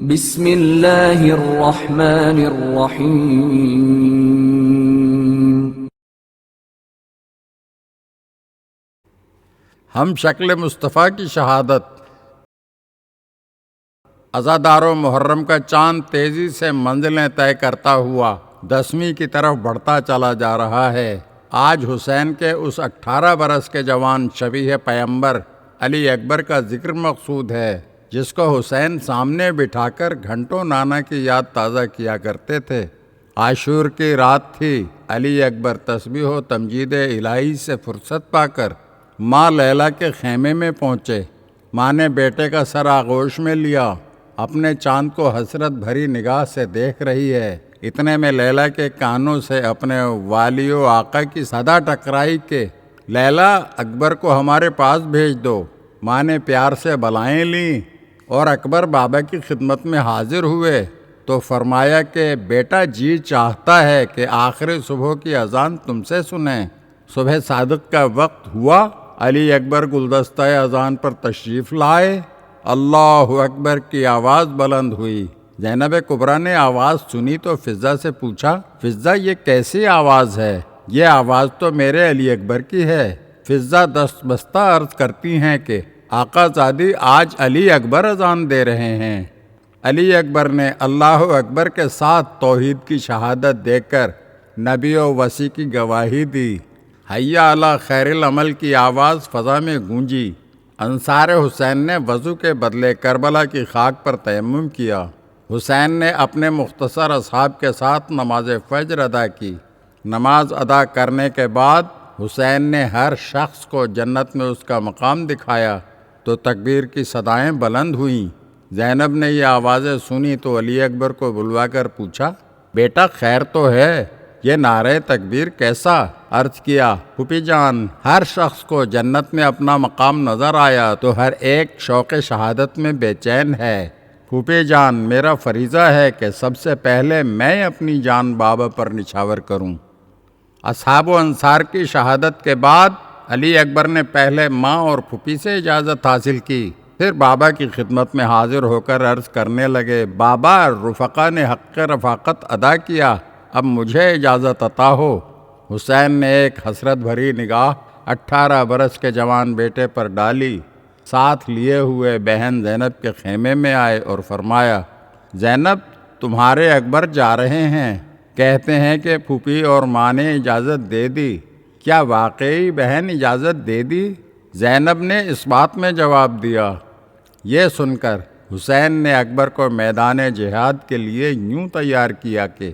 بسم اللہ الرحمن الرحیم۔ ہم شکل مصطفیٰ کی شہادت۔ عزادار و محرم کا چاند تیزی سے منزلیں طے کرتا ہوا 10ویں کی طرف بڑھتا چلا جا رہا ہے۔ آج حسین کے اس 18 برس کے جوان شبیہ پیمبر علی اکبر کا ذکر مقصود ہے، جس کو حسین سامنے بٹھا کر گھنٹوں نانا کی یاد تازہ کیا کرتے تھے۔ عاشور کی رات تھی۔ علی اکبر تسبیح و تمجید الہی سے فرصت پا کر ماں لیلا کے خیمے میں پہنچے۔ ماں نے بیٹے کا سر آغوش میں لیا، اپنے چاند کو حسرت بھری نگاہ سے دیکھ رہی ہے۔ اتنے میں لیلا کے کانوں سے اپنے والی و آقا کی صدا ٹکرائی کہ لیلا، اکبر کو ہمارے پاس بھیج دو۔ ماں نے پیار سے بلائیں لیں اور اکبر بابا کی خدمت میں حاضر ہوئے تو فرمایا کہ بیٹا جی چاہتا ہے کہ آخری صبح کی اذان تم سے سنیں۔ صبح صادق کا وقت ہوا، علی اکبر گلدستہ اذان پر تشریف لائے۔ اللہ اکبر کی آواز بلند ہوئی۔ زینب کبریٰ نے آواز سنی تو فضہ سے پوچھا، فضہ یہ کیسی آواز ہے؟ یہ آواز تو میرے علی اکبر کی ہے۔ فضہ دست بستہ عرض کرتی ہیں کہ آقا زادی، آج علی اکبر اذان دے رہے ہیں۔ علی اکبر نے اللہ اکبر کے ساتھ توحید کی شہادت دے کر نبی و وصی کی گواہی دی۔ حیا علی خیر العمل کی آواز فضا میں گونجی۔ انصار حسین نے وضو کے بدلے کربلا کی خاک پر تیمم کیا۔ حسین نے اپنے مختصر اصحاب کے ساتھ نماز فجر ادا کی۔ نماز ادا کرنے کے بعد حسین نے ہر شخص کو جنت میں اس کا مقام دکھایا تو تکبیر کی صدائیں بلند ہوئیں۔ زینب نے یہ آوازیں سنی تو علی اکبر کو بلوا کر پوچھا، بیٹا خیر تو ہے؟ یہ نعرہ تکبیر کیسا؟ عرض کیا، پھوپھی جان، ہر شخص کو جنت میں اپنا مقام نظر آیا تو ہر ایک شوق شہادت میں بے چین ہے۔ پھوپھی جان، میرا فریضہ ہے کہ سب سے پہلے میں اپنی جان بابا پر نچھاور کروں۔ اصحاب و انصار کی شہادت کے بعد علی اکبر نے پہلے ماں اور پھوپھی سے اجازت حاصل کی، پھر بابا کی خدمت میں حاضر ہو کر عرض کرنے لگے، بابا، رفقا نے حق رفاقت ادا کیا، اب مجھے اجازت عطا ہو۔ حسین نے ایک حسرت بھری نگاہ 18 برس کے جوان بیٹے پر ڈالی، ساتھ لیے ہوئے بہن زینب کے خیمے میں آئے اور فرمایا، زینب، تمہارے اکبر جا رہے ہیں، کہتے ہیں کہ پھوپھی اور ماں نے اجازت دے دی۔ کیا واقعی بہن اجازت دے دی؟ زینب نے اس بات میں جواب دیا۔ یہ سن کر حسین نے اکبر کو میدان جہاد کے لیے یوں تیار کیا کہ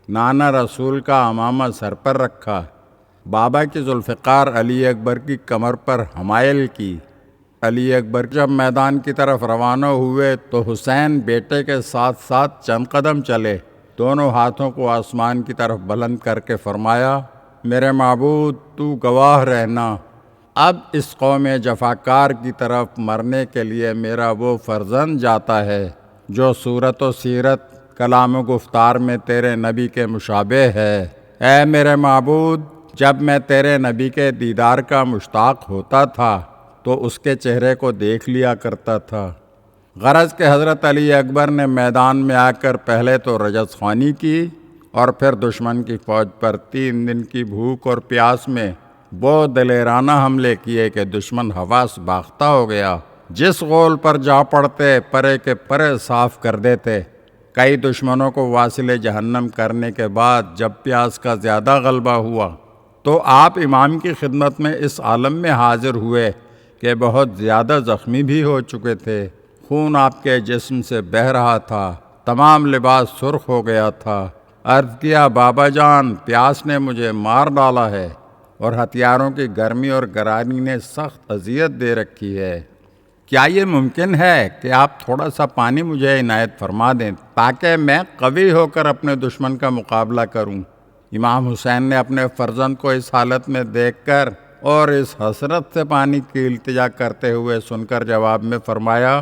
نانا رسول کا عمامہ سر پر رکھا، بابا کی ذوالفقار علی اکبر کی کمر پر حمائل کی۔ علی اکبر جب میدان کی طرف روانہ ہوئے تو حسین بیٹے کے ساتھ ساتھ چند قدم چلے، دونوں ہاتھوں کو آسمان کی طرف بلند کر کے فرمایا، میرے معبود، تو گواہ رہنا، اب اس قوم جفاکار کی طرف مرنے کے لیے میرا وہ فرزند جاتا ہے جو صورت و سیرت، کلام و گفتار میں تیرے نبی کے مشابہ ہے۔ اے میرے معبود، جب میں تیرے نبی کے دیدار کا مشتاق ہوتا تھا تو اس کے چہرے کو دیکھ لیا کرتا تھا۔ غرض کہ حضرت علی اکبر نے میدان میں آ کر پہلے تو رجز خوانی کی اور پھر دشمن کی فوج پر 3 دن کی بھوک اور پیاس میں وہ دلیرانہ حملے کیے کہ دشمن حواس باختہ ہو گیا۔ جس غول پر جا پڑتے پرے کے پرے صاف کر دیتے۔ کئی دشمنوں کو واصل جہنم کرنے کے بعد جب پیاس کا زیادہ غلبہ ہوا تو آپ امام کی خدمت میں اس عالم میں حاضر ہوئے کہ بہت زیادہ زخمی بھی ہو چکے تھے، خون آپ کے جسم سے بہہ رہا تھا، تمام لباس سرخ ہو گیا تھا۔ عرض کیا، بابا جان، پیاس نے مجھے مار ڈالا ہے اور ہتھیاروں کی گرمی اور گرانی نے سخت اذیت دے رکھی ہے۔ کیا یہ ممکن ہے کہ آپ تھوڑا سا پانی مجھے عنایت فرما دیں تاکہ میں قوی ہو کر اپنے دشمن کا مقابلہ کروں؟ امام حسین نے اپنے فرزند کو اس حالت میں دیکھ کر اور اس حسرت سے پانی کی التجا کرتے ہوئے سن کر جواب میں فرمایا،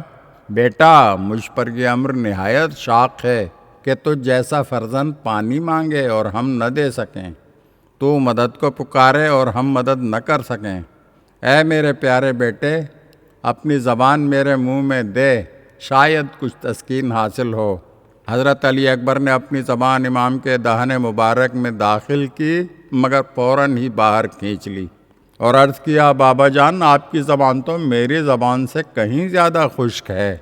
بیٹا، مجھ پر یہ امر نہایت شاق ہے کہ تجھ جیسا فرزند پانی مانگے اور ہم نہ دے سکیں، تو مدد کو پکارے اور ہم مدد نہ کر سکیں۔ اے میرے پیارے بیٹے، اپنی زبان میرے منہ میں دے شاید کچھ تسکین حاصل ہو۔ حضرت علی اکبر نے اپنی زبان امام کے دہن مبارک میں داخل کی مگر فوراً ہی باہر کھینچ لی اور عرض کیا، بابا جان آپ کی زبان تو میری زبان سے کہیں زیادہ خشک ہے۔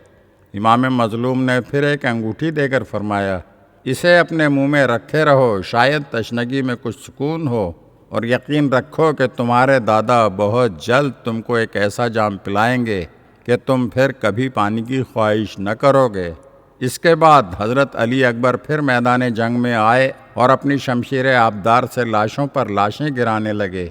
امام مظلوم نے پھر ایک انگوٹھی دے کر فرمایا، اسے اپنے منہ میں رکھے رہو، شاید تشنگی میں کچھ سکون ہو، اور یقین رکھو کہ تمہارے دادا بہت جلد تم کو ایک ایسا جام پلائیں گے کہ تم پھر کبھی پانی کی خواہش نہ کرو گے۔ اس کے بعد حضرت علی اکبر پھر میدان جنگ میں آئے اور اپنی شمشیر آبدار سے لاشوں پر لاشیں گرانے لگے۔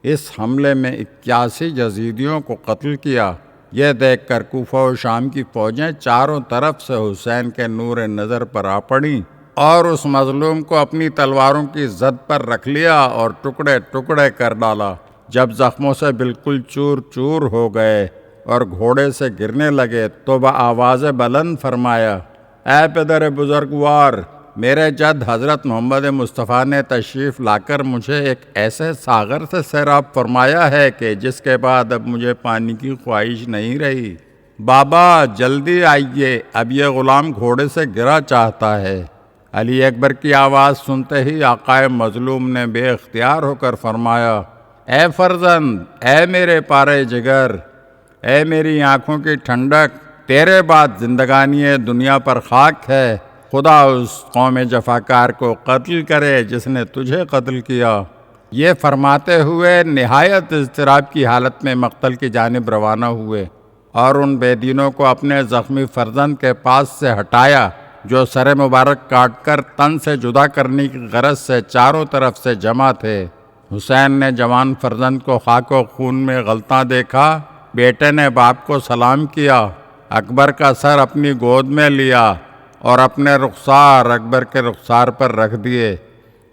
اس حملے میں 81 یزیدیوں کو قتل کیا۔ یہ دیکھ کر کوفہ و شام کی فوجیں چاروں طرف سے حسین کے نور نظر پر آ پڑیں اور اس مظلوم کو اپنی تلواروں کی زد پر رکھ لیا اور ٹکڑے ٹکڑے کر ڈالا۔ جب زخموں سے بالکل چور چور ہو گئے اور گھوڑے سے گرنے لگے تو بآواز بلند فرمایا، اے پدر بزرگوار، میرے جد حضرت محمد مصطفیٰ نے تشریف لا کر مجھے ایک ایسے ساغر سے سیراب فرمایا ہے کہ جس کے بعد اب مجھے پانی کی خواہش نہیں رہی۔ بابا جلدی آئیے، اب یہ غلام گھوڑے سے گرا چاہتا ہے۔ علی اکبر کی آواز سنتے ہی آقائے مظلوم نے بے اختیار ہو کر فرمایا، اے فرزند، اے میرے پارے جگر، اے میری آنکھوں کی ٹھنڈک، تیرے بعد زندگانی دنیا پر خاک ہے۔ خدا اس قوم جفاکار کو قتل کرے جس نے تجھے قتل کیا۔ یہ فرماتے ہوئے نہایت اضطراب کی حالت میں مقتل کی جانب روانہ ہوئے اور ان بے دینوں کو اپنے زخمی فرزند کے پاس سے ہٹایا جو سر مبارک کاٹ کر تن سے جدا کرنے کی غرض سے چاروں طرف سے جمع تھے۔ حسین نے جوان فرزند کو خاک و خون میں غلطاں دیکھا۔ بیٹے نے باپ کو سلام کیا، اکبر کا سر اپنی گود میں لیا اور اپنے رخسار اکبر کے رخسار پر رکھ دیے۔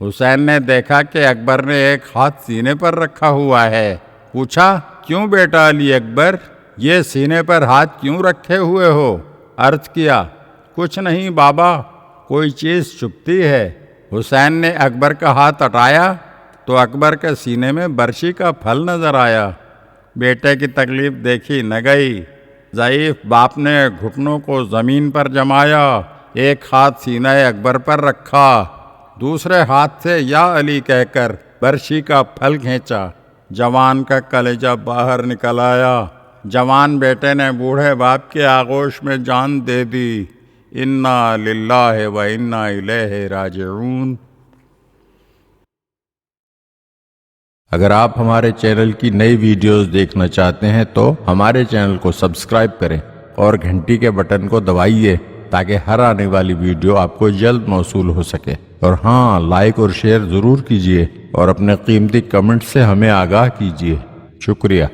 حسین نے دیکھا کہ اکبر نے ایک ہاتھ سینے پر رکھا ہوا ہے۔ پوچھا، کیوں بیٹا علی اکبر، یہ سینے پر ہاتھ کیوں رکھے ہوئے ہو؟ عرض کیا، کچھ نہیں بابا، کوئی چیز چبھتی ہے۔ حسین نے اکبر کا ہاتھ ہٹایا تو اکبر کے سینے میں برچی کا پھل نظر آیا۔ بیٹے کی تکلیف دیکھی نہ گئی۔ ضعیف باپ نے گھٹنوں کو زمین پر جمایا، ایک ہاتھ سینہ اکبر پر رکھا، دوسرے ہاتھ سے یا علی کہہ کر برچی کا پھل کھینچا۔ جوان کا کلیجہ باہر نکل آیا۔ جوان بیٹے نے بوڑھے باپ کے آغوش میں جان دے دی۔ انا للہ و انا الیہ راجعون۔ اگر آپ ہمارے چینل کی نئی ویڈیوز دیکھنا چاہتے ہیں تو ہمارے چینل کو سبسکرائب کریں اور گھنٹی کے بٹن کو دبائیے تاکہ ہر آنے والی ویڈیو آپ کو جلد موصول ہو سکے۔ اور ہاں، لائک اور شیئر ضرور کیجیے اور اپنے قیمتی کمنٹ سے ہمیں آگاہ کیجیے۔ شکریہ۔